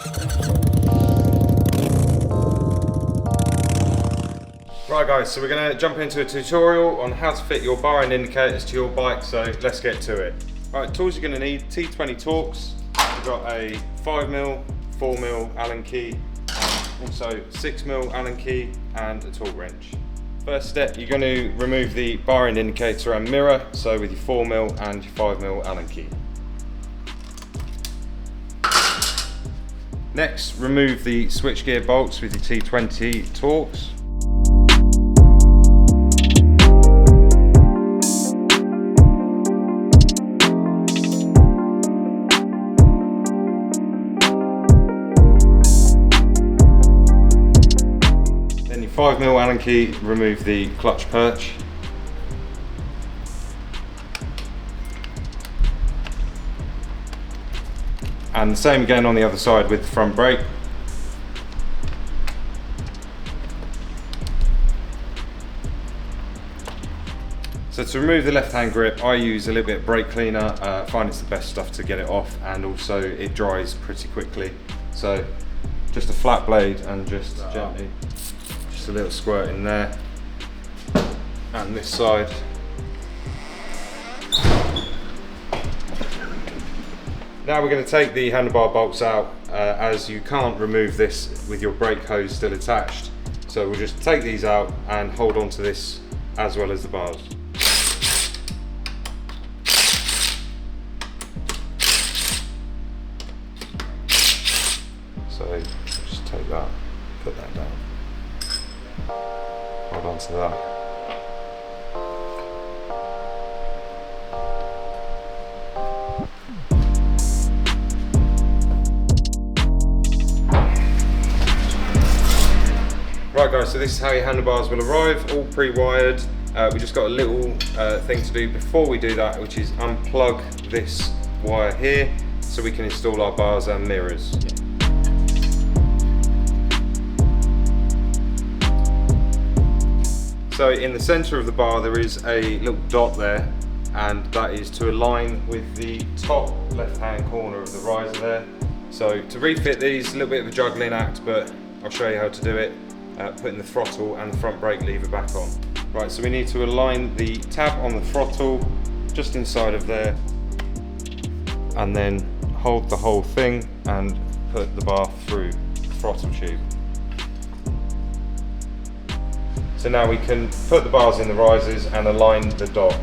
Right guys, so we're going to jump into a tutorial on how to fit your bar and indicators to your bike, so let's get to it. Right, tools you're going to need: T20 Torx, we've got a 5mm, 4mm Allen key, and also 6mm Allen key and a torque wrench. First step, you're going to remove the bar end indicator and mirror, so with your 4mm and your 5mm Allen key. Next, remove the switchgear bolts with your T20 Torx. Then your 5mm Allen key, remove the clutch perch. And the same again on the other side with the front brake. So to remove the left hand grip, I use a little bit of brake cleaner. I find it's the best stuff to get it off, and also it dries pretty quickly. So just a flat blade and just gently, just a little squirt in there. And this side. Now we're going to take the handlebar bolts out, as you can't remove this with your brake hose still attached. So we'll just take these out and hold on to this as well as the bars. So just take that, put that down, hold on to that. Right guys, so this is how your handlebars will arrive, all pre-wired. We just got a little thing to do before we do that, which is unplug this wire here so we can install our bars and mirrors. So in the centre of the bar there is a little dot there, and that is to align with the top left hand corner of the riser there. So to refit these, a little bit of a juggling act, but I'll show you how to do it. Putting the throttle and the front brake lever back on. Right, so we need to align the tab on the throttle just inside of there, and then hold the whole thing and put the bar through the throttle tube. So now we can put the bars in the risers and align the dot.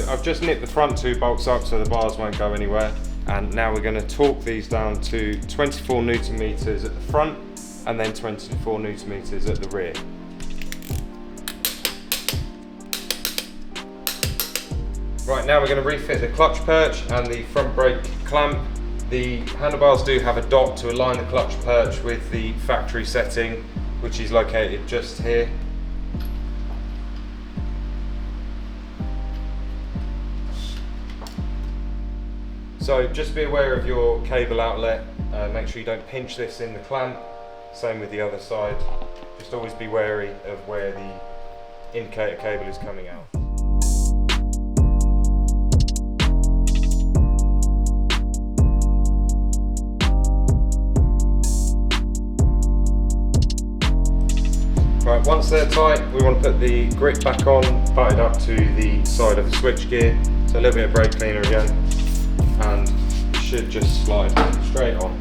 I've just nipped the front two bolts up so the bars won't go anywhere, and now we're going to torque these down to 24 Newton meters at the front and then 24 Newton meters at the rear. Right, now we're going to refit the clutch perch and the front brake clamp. The handlebars do have a dot to align the clutch perch with the factory setting, which is located just here. So just be aware of your cable outlet, make sure you don't pinch this in the clamp, same with the other side. Just always be wary of where the indicator cable is coming out. Right, once they're tight, we want to put the grip back on, butted up to the side of the switchgear. So a little bit of brake cleaner again, and it should just slide straight on.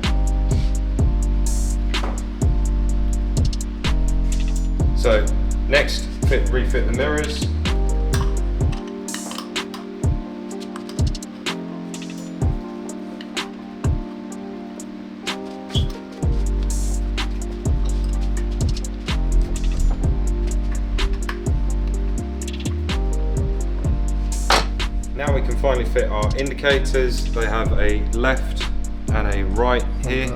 So next, refit the mirrors. Now we can finally fit our indicators. They have a left and a right here.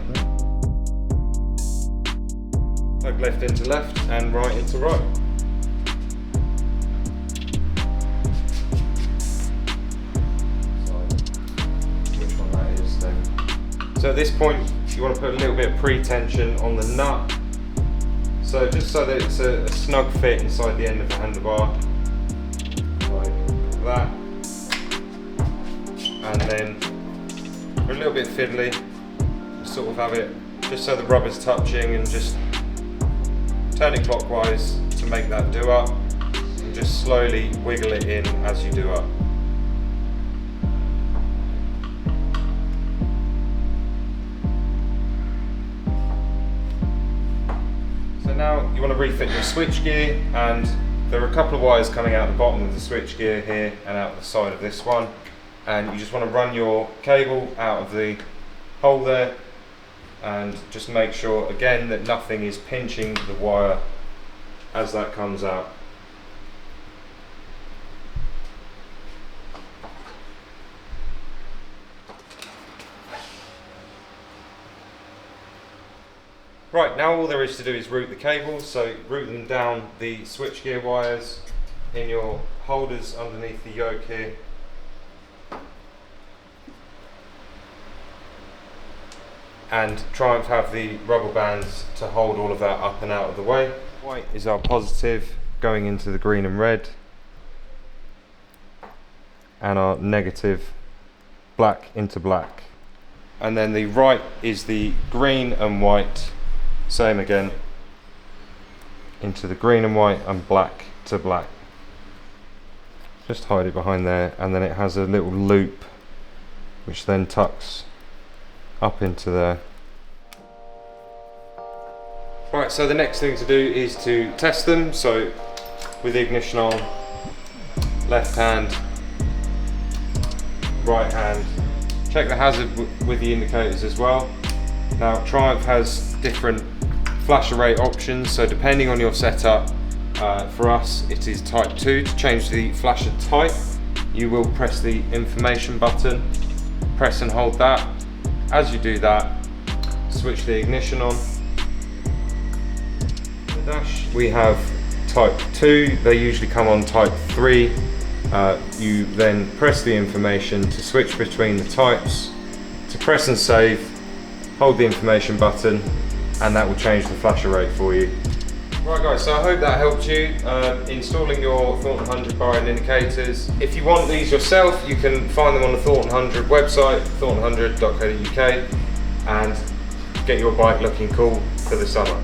Plug left into left and right into right. So, which one that is then. So at this point, you want to put a little bit of pre-tension on the nut. So just so that it's a snug fit inside the end of the handlebar, like that. And then a little bit fiddly, sort of have it just so the rubber's touching, and just turn it clockwise to make that do up, and just slowly wiggle it in as you do up. So now you want to refit your switch gear, and there are a couple of wires coming out the bottom of the switch gear here and out the side of this one, and you just want to run your cable out of the hole there, and just make sure again that nothing is pinching the wire as that comes out. Right, now all there is to do is route the cables, so route them down the switchgear wires in your holders underneath the yoke here. And try and have the rubber bands to hold all of that up and out of the way. White is our positive going into the green and red, and our negative black into black. And then the right is the green and white, same again, into the green and white and black to black. Just hide it behind there, and then it has a little loop which then tucks up into there. Right, so the next thing to do is to test them. So with the ignition on, left hand, right hand, check the hazard with the indicators as well. Now Triumph has different flasher rate options, so depending on your setup, for us it is type 2. To change the flasher type, you will press the information button, press and hold that. As you do that, switch the ignition on. The dash, we have type 2, they usually come on type 3. You then press the information to switch between the types. To press and save, hold the information button, and that will change the flasher rate for you. Right guys, so I hope that helped you installing your Thornton 100 bar end indicators. If you want these yourself, you can find them on the Thornton 100 website, thornton100.co.uk, and get your bike looking cool for the summer.